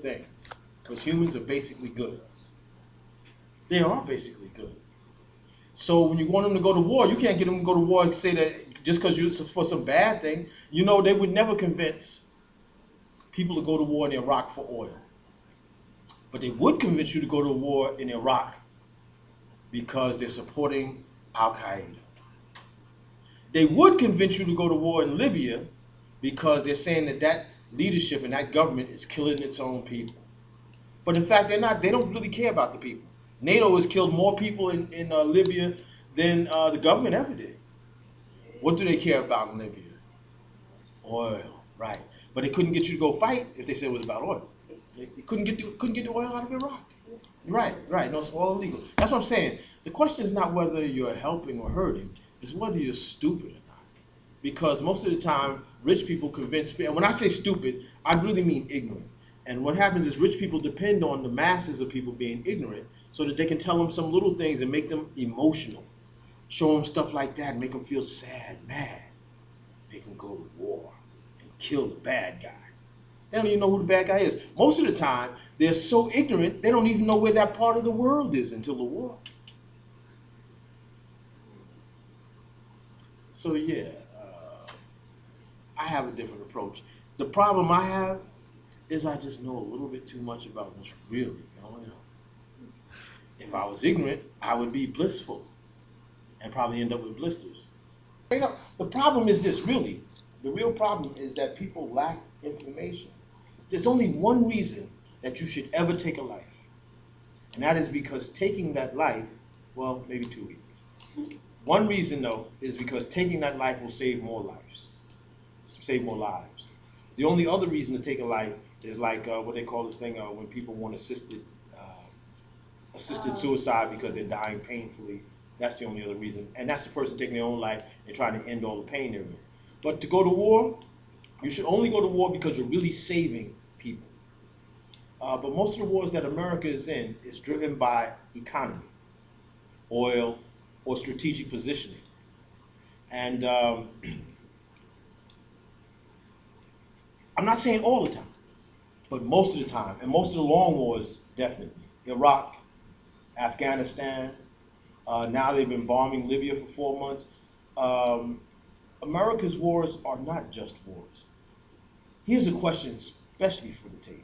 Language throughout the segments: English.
things, because humans are basically good. They are basically good. So when you want them to go to war, you can't get them to go to war and say that just because you for some bad thing. You know, they would never convince people to go to war in Iraq for oil. But they would convince you to go to war in Iraq because they're supporting Al Qaeda. They would convince you to go to war in Libya because they're saying that that leadership and that government is killing its own people. But in fact, they're not. They don't really care about the people. NATO has killed more people in Libya than the government ever did. What do they care about in Libya? Oil, right? But they couldn't get you to go fight if they said it was about oil. They couldn't get the oil out of Iraq. Right, right. No, it's all illegal. That's what I'm saying. The question is not whether you're helping or hurting; it's whether you're stupid or not. Because most of the time, rich people convince people. And when I say stupid, I really mean ignorant. And what happens is rich people depend on the masses of people being ignorant so that they can tell them some little things and make them emotional. Show them stuff like that and make them feel sad, mad. Make them go to war and kill the bad guy. They don't even know who the bad guy is. Most of the time, they're so ignorant, they don't even know where that part of the world is until the war. So yeah, I have a different approach. The problem I have is I just know a little bit too much about what's really going on. If I was ignorant, I would be blissful and probably end up with blisters. You know, the problem is this, really. The real problem is that people lack information. There's only one reason that you should ever take a life, and that is because taking that life, well, maybe two reasons. One reason, though, is because taking that life will save more lives, save more lives. The only other reason to take a life is like what they call this thing when people want assisted suicide because they're dying painfully. That's the only other reason, and that's the person taking their own life and trying to end all the pain they're in. But to go to war, you should only go to war because you're really saving people. But most of the wars that America is in is driven by economy, oil, or strategic positioning. And I'm not saying all the time, but most of the time, and most of the long wars, definitely. Iraq, Afghanistan, now they've been bombing Libya for 4 months. America's wars are not just wars. Here's a question especially for the table.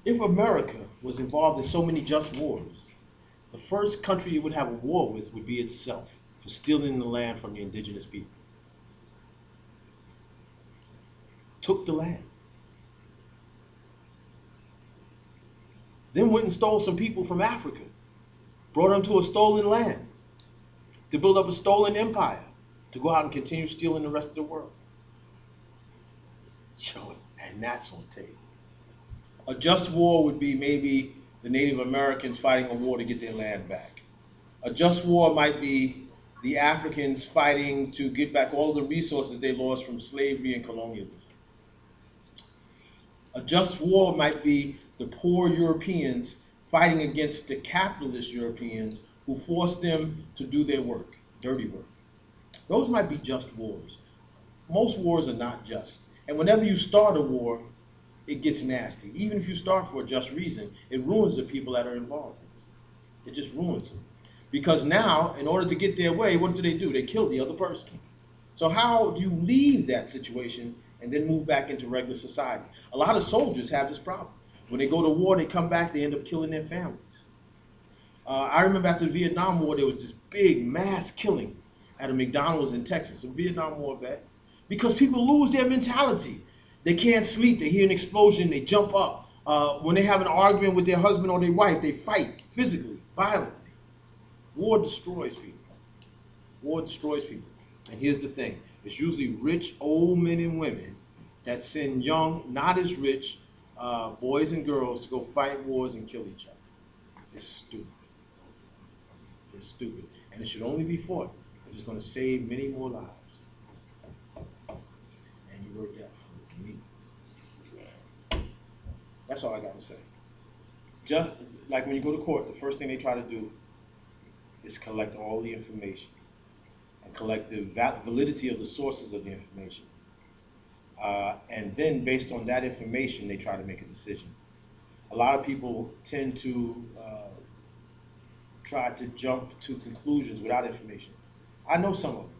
If America was involved in so many just wars, the first country it would have a war with would be itself for stealing the land from the indigenous people. Took the land. Then went and stole some people from Africa, brought them to a stolen land to build up a stolen empire, to go out and continue stealing the rest of the world. Show it, and that's on tape. A just war would be maybe the Native Americans fighting a war to get their land back. A just war might be the Africans fighting to get back all of the resources they lost from slavery and colonialism. A just war might be the poor Europeans fighting against the capitalist Europeans who forced them to do their work, dirty work. Those might be just wars. Most wars are not just. And whenever you start a war, it gets nasty. Even if you start for a just reason, it ruins the people that are involved in it. It just ruins them. Because now, in order to get their way, what do? They kill the other person. So how do you leave that situation and then move back into regular society? A lot of soldiers have this problem. When they go to war, they come back, they end up killing their families. I remember after the Vietnam War, there was this big mass killing at a McDonald's in Texas, a Vietnam War vet, because people lose their mentality. They can't sleep, they hear an explosion, they jump up. When they have an argument with their husband or their wife, they fight physically, violently. War destroys people. War destroys people. And here's the thing, it's usually rich old men and women that send young, not as rich boys and girls to go fight wars and kill each other. It's stupid. It's stupid. And it should only be fought if it's going to save many more lives. And you heard that from me. That's all I got to say. Just like when you go to court, the first thing they try to do is collect all the information and collect the validity of the sources of the information. And then based on that information, they try to make a decision. A lot of people tend to try to jump to conclusions without information. I know some of them.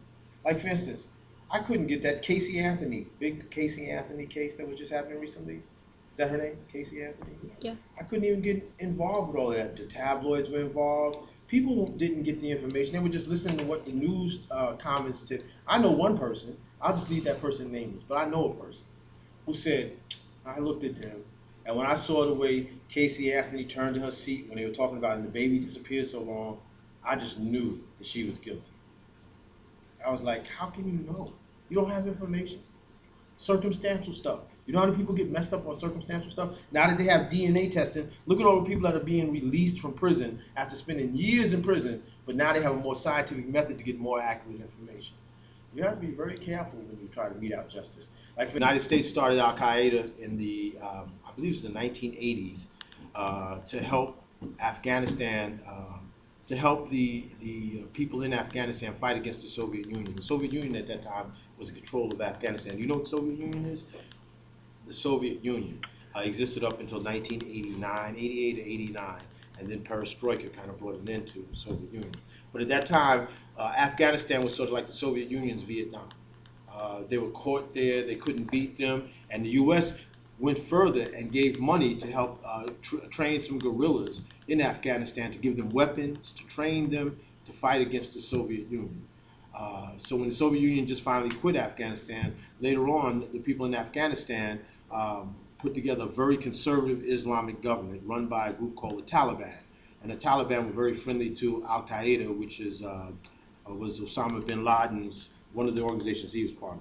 Like for instance, I couldn't get that Casey Anthony, big Casey Anthony case that was just happening recently. Is that her name? Casey Anthony? Yeah. I couldn't even get involved with all of that. The tabloids were involved. People didn't get the information. They were just listening to what the news comments to. I know one person. I'll just leave that person nameless, but I know a person who said, I looked at them, and when I saw the way Casey Anthony turned in her seat when they were talking about it and the baby disappeared so long, I just knew that she was guilty. I was like, how can you know? You don't have information. Circumstantial stuff. You know how many people get messed up on circumstantial stuff? Now that they have DNA testing, look at all the people that are being released from prison after spending years in prison, but now they have a more scientific method to get more accurate information. You have to be very careful when you try to mete out justice. Like the United States started Al Qaeda in the, I believe it was the 1980s, to help Afghanistan, to help the people in Afghanistan fight against the Soviet Union. The Soviet Union at that time was in control of Afghanistan. You know what the Soviet Union is? The Soviet Union existed up until 1989, 88 to 89, and then Perestroika kind of brought an end to the Soviet Union. But at that time, Afghanistan was sort of like the Soviet Union's Vietnam. They were caught there, they couldn't beat them, and the U.S. went further and gave money to help train some guerrillas in Afghanistan, to give them weapons, to train them to fight against the Soviet Union. So when the Soviet Union just finally quit Afghanistan, later on, the people in Afghanistan put together a very conservative Islamic government run by a group called the Taliban. And the Taliban were very friendly to Al Qaeda, which was Osama bin Laden's, one of the organizations he was part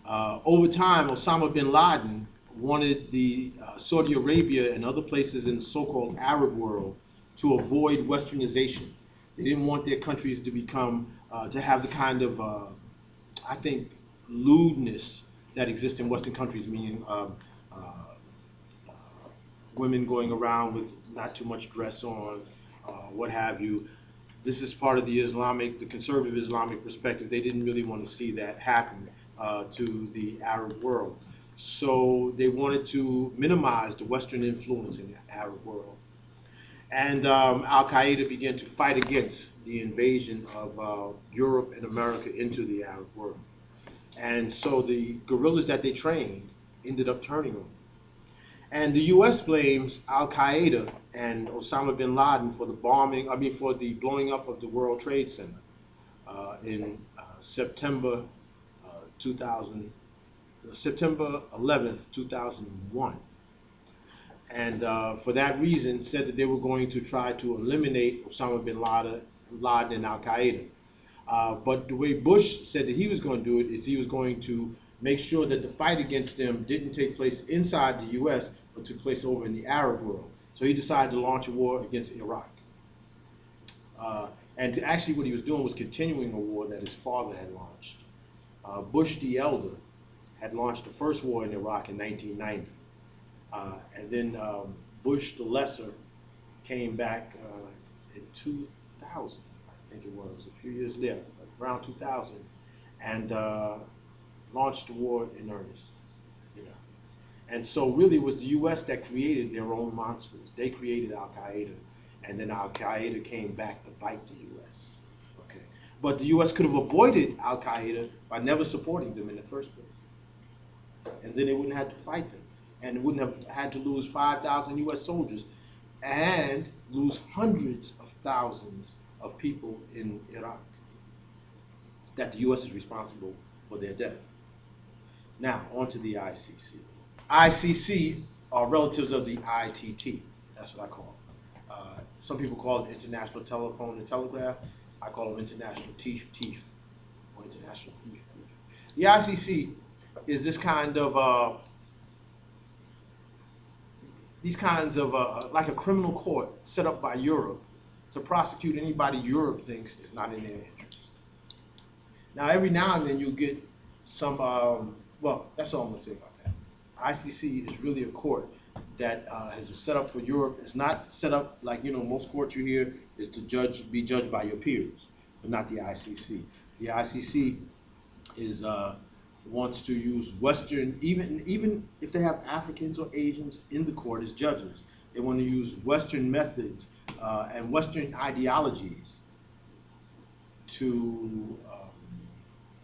of. Over time, Osama bin Laden wanted the Saudi Arabia and other places in the so-called Arab world to avoid westernization. They didn't want their countries to become, to have the kind of, I think, lewdness that exists in Western countries, meaning women going around with not too much dress on, what have you. This is part of the conservative Islamic perspective. They didn't really want to see that happen to the Arab world. So they wanted to minimize the Western influence in the Arab world. And Al Qaeda began to fight against the invasion of Europe and America into the Arab world. And so the guerrillas that they trained ended up turning on them. And the U.S. blames Al Qaeda and Osama bin Laden for the for the blowing up of the World Trade Center in September 2000, September 11th, 2001. And for that reason, said that they were going to try to eliminate Osama bin Laden and Al Qaeda. But the way Bush said that he was going to do it is he was going to make sure that the fight against them didn't take place inside the U.S., but took place over in the Arab world. So he decided to launch a war against Iraq. And actually what he was doing was continuing a war that his father had launched. Bush the Elder had launched the first war in Iraq in 1990. And then Bush the Lesser came back in 2000, I think it was, a few years later, around 2000, and launched the war in earnest. You know. And so really it was the U.S. that created their own monsters. They created Al Qaeda, and then Al Qaeda came back to bite the U.S. Okay, but the U.S. could have avoided Al Qaeda by never supporting them in the first place, and then they wouldn't have to fight them, and it wouldn't have had to lose 5,000 U.S. soldiers and lose hundreds of thousands of people in Iraq that the U.S. is responsible for their death. Now, on to the ICC. ICC are relatives of the ITT. That's what I call them. Some people call it International Telephone and Telegraph. I call them International Teeth, or International Thief. The ICC is this kind of, like a criminal court set up by Europe to prosecute anybody Europe thinks is not in their interest. Now, every now and then you get some, well, that's all I'm going to say about that. ICC is really a court that has been set up for Europe. It's not set up like, most courts you hear is to be judged by your peers, but not the ICC. The ICC is wants to use Western, even if they have Africans or Asians in the court as judges, they want to use Western methods and Western ideologies to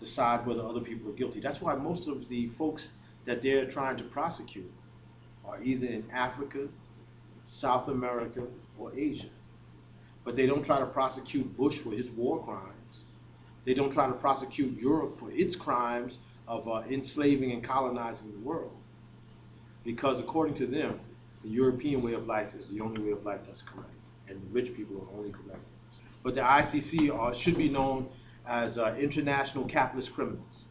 decide whether other people are guilty. That's why most of the folks that they're trying to prosecute are either in Africa, South America, or Asia. But they don't try to prosecute Bush for his war crimes. They don't try to prosecute Europe for its crimes of enslaving and colonizing the world. Because according to them, the European way of life is the only way of life that's correct. And the rich people are only correct. But the ICC should be known as international capitalist criminals.